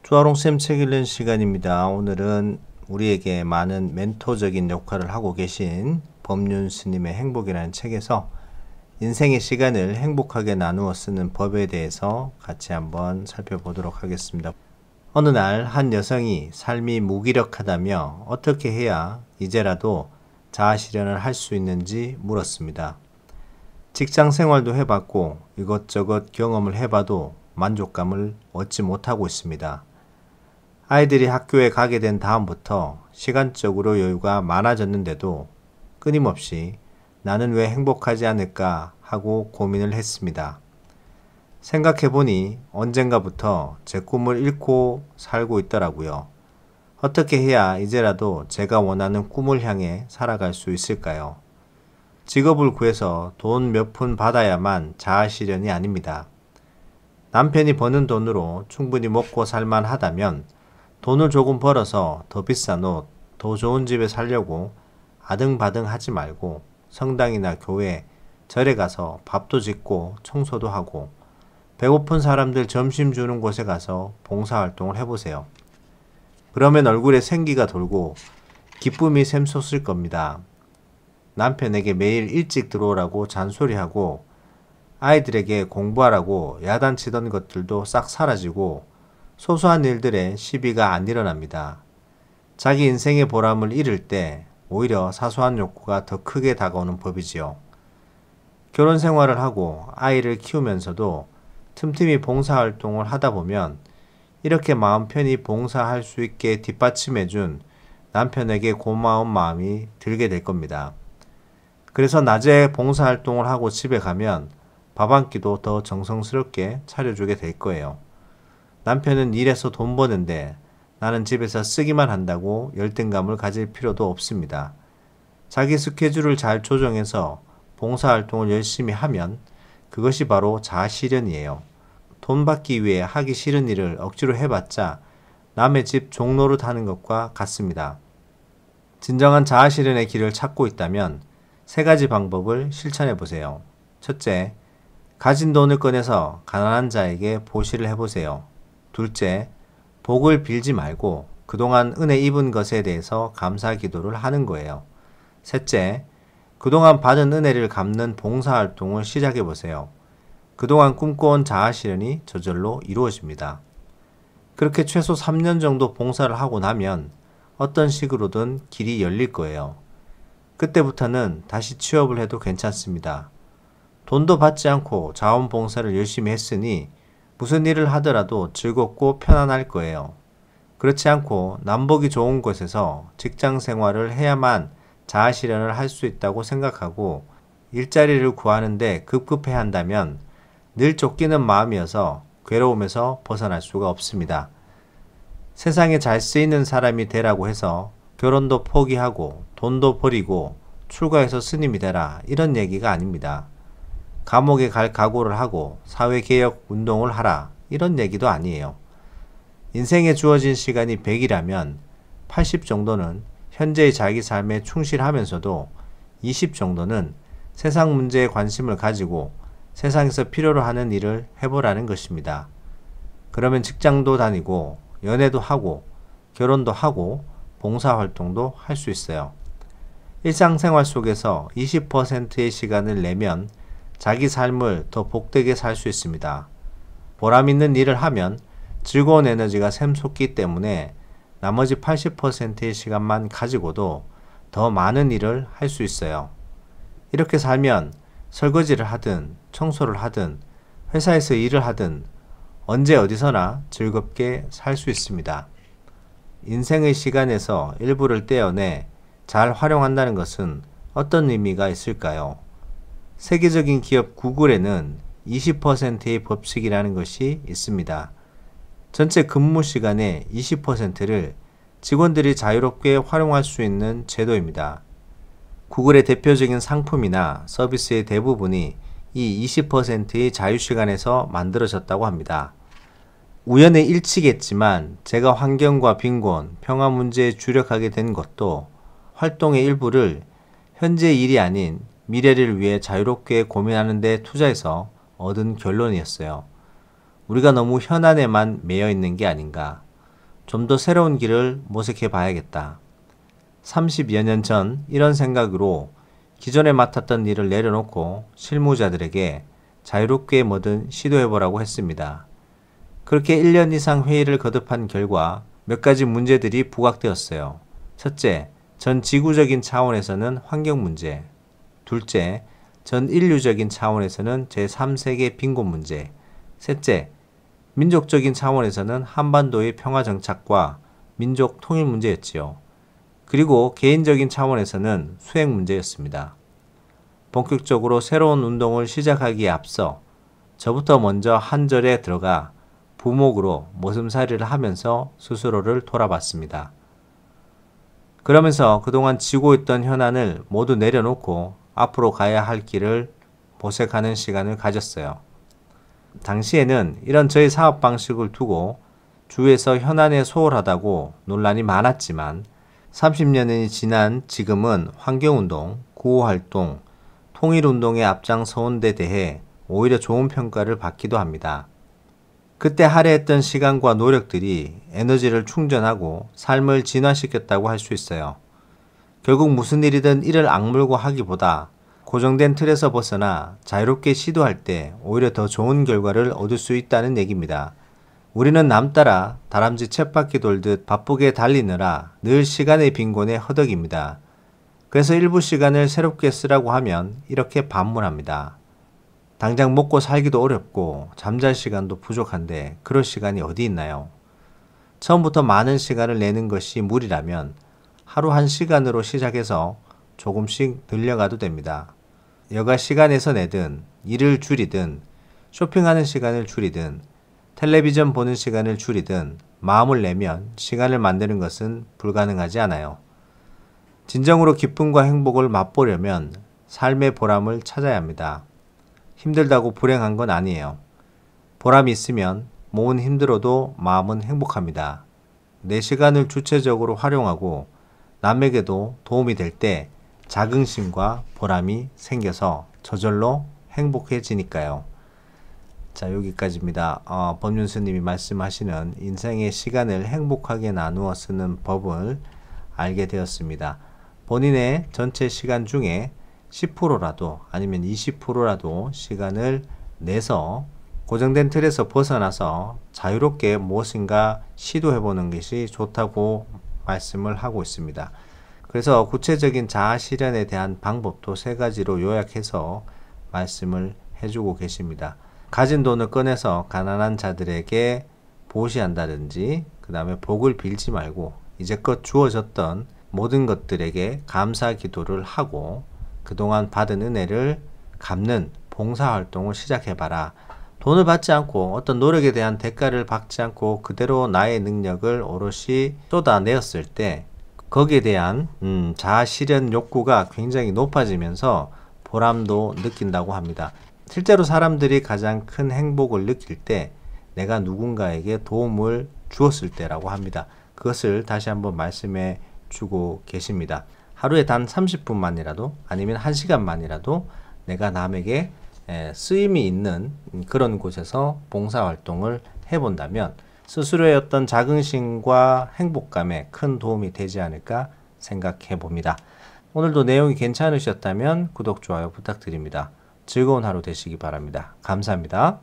조아롱쌤 책 읽는 시간입니다. 오늘은 우리에게 많은 멘토적인 역할을 하고 계신 법륜 스님의 행복이라는 책에서 인생의 시간을 행복하게 나누어 쓰는 법에 대해서 같이 한번 살펴보도록 하겠습니다. 어느 날 한 여성이 삶이 무기력하다며 어떻게 해야 이제라도 자아실현을 할 수 있는지 물었습니다. 직장 생활도 해봤고 이것저것 경험을 해봐도 만족감을 얻지 못하고 있습니다. 아이들이 학교에 가게 된 다음부터 시간적으로 여유가 많아졌는데도 끊임없이 나는 왜 행복하지 않을까 하고 고민을 했습니다. 생각해보니 언젠가부터 제 꿈을 잃고 살고 있더라고요. 어떻게 해야 이제라도 제가 원하는 꿈을 향해 살아갈 수 있을까요? 직업을 구해서 돈 몇 푼 받아야만 자아실현이 아닙니다. 남편이 버는 돈으로 충분히 먹고 살만하다면 돈을 조금 벌어서 더 비싼 옷, 더 좋은 집에 살려고 아등바등 하지 말고 성당이나 교회, 절에 가서 밥도 짓고 청소도 하고 배고픈 사람들 점심 주는 곳에 가서 봉사활동을 해보세요. 그러면 얼굴에 생기가 돌고 기쁨이 샘솟을 겁니다. 남편에게 매일 일찍 들어오라고 잔소리하고 아이들에게 공부하라고 야단치던 것들도 싹 사라지고 소소한 일들에 시비가 안 일어납니다. 자기 인생의 보람을 잃을 때 오히려 사소한 욕구가 더 크게 다가오는 법이지요. 결혼 생활을 하고 아이를 키우면서도 틈틈이 봉사활동을 하다 보면 이렇게 마음 편히 봉사할 수 있게 뒷받침해준 남편에게 고마운 마음이 들게 될 겁니다. 그래서 낮에 봉사활동을 하고 집에 가면 밥 한 끼도 더 정성스럽게 차려주게 될 거예요. 남편은 일해서 돈 버는데 나는 집에서 쓰기만 한다고 열등감을 가질 필요도 없습니다. 자기 스케줄을 잘 조정해서 봉사활동을 열심히 하면 그것이 바로 자아실현이에요. 돈 받기 위해 하기 싫은 일을 억지로 해봤자 남의 집 종노릇 하는 것과 같습니다. 진정한 자아실현의 길을 찾고 있다면 세 가지 방법을 실천해 보세요. 첫째, 가진 돈을 꺼내서 가난한 자에게 보시를 해보세요. 둘째, 복을 빌지 말고 그동안 은혜 입은 것에 대해서 감사 기도를 하는 거예요. 셋째, 그동안 받은 은혜를 갚는 봉사활동을 시작해 보세요. 그동안 꿈꿔온 자아실현이 저절로 이루어집니다. 그렇게 최소 3년 정도 봉사를 하고 나면 어떤 식으로든 길이 열릴 거예요. 그때부터는 다시 취업을 해도 괜찮습니다. 돈도 받지 않고 자원봉사를 열심히 했으니 무슨 일을 하더라도 즐겁고 편안할 거예요. 그렇지 않고 남보기 좋은 곳에서 직장 생활을 해야만 자아실현을 할 수 있다고 생각하고 일자리를 구하는데 급급해 한다면 늘 쫓기는 마음이어서 괴로움에서 벗어날 수가 없습니다. 세상에 잘 쓰이는 사람이 되라고 해서 결혼도 포기하고 돈도 버리고 출가해서 스님이 되라 이런 얘기가 아닙니다. 감옥에 갈 각오를 하고 사회개혁 운동을 하라 이런 얘기도 아니에요. 인생에 주어진 시간이 100이라면 80 정도는 현재의 자기 삶에 충실하면서도 20 정도는 세상 문제에 관심을 가지고 세상에서 필요로 하는 일을 해보라는 것입니다. 그러면 직장도 다니고 연애도 하고 결혼도 하고 봉사활동도 할 수 있어요. 일상생활 속에서 20%의 시간을 내면 자기 삶을 더 복되게 살 수 있습니다. 보람 있는 일을 하면 즐거운 에너지가 샘솟기 때문에 나머지 80%의 시간만 가지고도 더 많은 일을 할 수 있어요. 이렇게 살면 설거지를 하든 청소를 하든 회사에서 일을 하든 언제 어디서나 즐겁게 살 수 있습니다. 인생의 시간에서 일부를 떼어내 잘 활용한다는 것은 어떤 의미가 있을까요? 세계적인 기업 구글에는 20%의 법칙이라는 것이 있습니다. 전체 근무 시간의 20%를 직원들이 자유롭게 활용할 수 있는 제도입니다. 구글의 대표적인 상품이나 서비스의 대부분이 이 20%의 자유시간에서 만들어졌다고 합니다. 우연의 일치겠지만 제가 환경과 빈곤, 평화 문제에 주력하게 된 것도 활동의 일부를 현재의 일이 아닌 미래를 위해 자유롭게 고민하는 데 투자해서 얻은 결론이었어요. 우리가 너무 현안에만 매여 있는 게 아닌가. 좀 더 새로운 길을 모색해 봐야겠다. 30여 년 전 이런 생각으로 기존에 맡았던 일을 내려놓고 실무자들에게 자유롭게 뭐든 시도해보라고 했습니다. 그렇게 1년 이상 회의를 거듭한 결과 몇 가지 문제들이 부각되었어요. 첫째, 전 지구적인 차원에서는 환경 문제. 둘째, 전 인류적인 차원에서는 제3세계 빈곤 문제. 셋째, 민족적인 차원에서는 한반도의 평화 정착과 민족 통일 문제였지요. 그리고 개인적인 차원에서는 수행 문제였습니다. 본격적으로 새로운 운동을 시작하기에 앞서 저부터 먼저 한 절에 들어가 부목으로 모슴살이를 하면서 스스로를 돌아봤습니다. 그러면서 그동안 지고 있던 현안을 모두 내려놓고 앞으로 가야 할 길을 모색하는 시간을 가졌어요. 당시에는 이런 저의 사업 방식을 두고 주위에서 현안에 소홀하다고 논란이 많았지만 30년이 지난 지금은 환경운동, 구호활동, 통일운동에 앞장서온 데 대해 오히려 좋은 평가를 받기도 합니다. 그때 할애했던 시간과 노력들이 에너지를 충전하고 삶을 진화시켰다고 할 수 있어요. 결국 무슨 일이든 이를 악물고 하기보다 고정된 틀에서 벗어나 자유롭게 시도할 때 오히려 더 좋은 결과를 얻을 수 있다는 얘기입니다. 우리는 남 따라 다람쥐 쳇바퀴 돌듯 바쁘게 달리느라 늘 시간의 빈곤에 허덕입니다. 그래서 일부 시간을 새롭게 쓰라고 하면 이렇게 반문합니다. 당장 먹고 살기도 어렵고 잠잘 시간도 부족한데 그럴 시간이 어디 있나요? 처음부터 많은 시간을 내는 것이 무리라면 하루 1시간으로 시작해서 조금씩 늘려가도 됩니다. 여가 시간에서 내든 일을 줄이든 쇼핑하는 시간을 줄이든 텔레비전 보는 시간을 줄이든 마음을 내면 시간을 만드는 것은 불가능하지 않아요. 진정으로 기쁨과 행복을 맛보려면 삶의 보람을 찾아야 합니다. 힘들다고 불행한 건 아니에요. 보람이 있으면 몸은 힘들어도 마음은 행복합니다. 내 시간을 주체적으로 활용하고 남에게도 도움이 될 때 자긍심과 보람이 생겨서 저절로 행복해지니까요. 자, 여기까지입니다. 법륜스님이 말씀하시는 인생의 시간을 행복하게 나누어 쓰는 법을 알게 되었습니다. 본인의 전체 시간 중에 10%라도 아니면 20%라도 시간을 내서 고정된 틀에서 벗어나서 자유롭게 무엇인가 시도해보는 것이 좋다고 말씀을 하고 있습니다. 그래서 구체적인 자아 실현에 대한 방법도 3가지로 요약해서 말씀을 해주고 계십니다. 가진 돈을 꺼내서 가난한 자들에게 보시한다든지, 그 다음에 복을 빌지 말고 이제껏 주어졌던 모든 것들에게 감사 기도를 하고 그동안 받은 은혜를 갚는 봉사활동을 시작해봐라. 돈을 받지 않고 어떤 노력에 대한 대가를 받지 않고 그대로 나의 능력을 오롯이 쏟아내었을 때 거기에 대한 자아 실현 욕구가 굉장히 높아지면서 보람도 느낀다고 합니다. 실제로 사람들이 가장 큰 행복을 느낄 때 내가 누군가에게 도움을 주었을 때라고 합니다. 그것을 다시 한번 말씀해 주고 계십니다. 하루에 단 30분만이라도 아니면 1시간만이라도 내가 남에게 쓰임이 있는 그런 곳에서 봉사활동을 해본다면 스스로의 어떤 자긍심과 행복감에 큰 도움이 되지 않을까 생각해 봅니다. 오늘도 내용이 괜찮으셨다면 구독, 좋아요 부탁드립니다. 즐거운 하루 되시기 바랍니다. 감사합니다.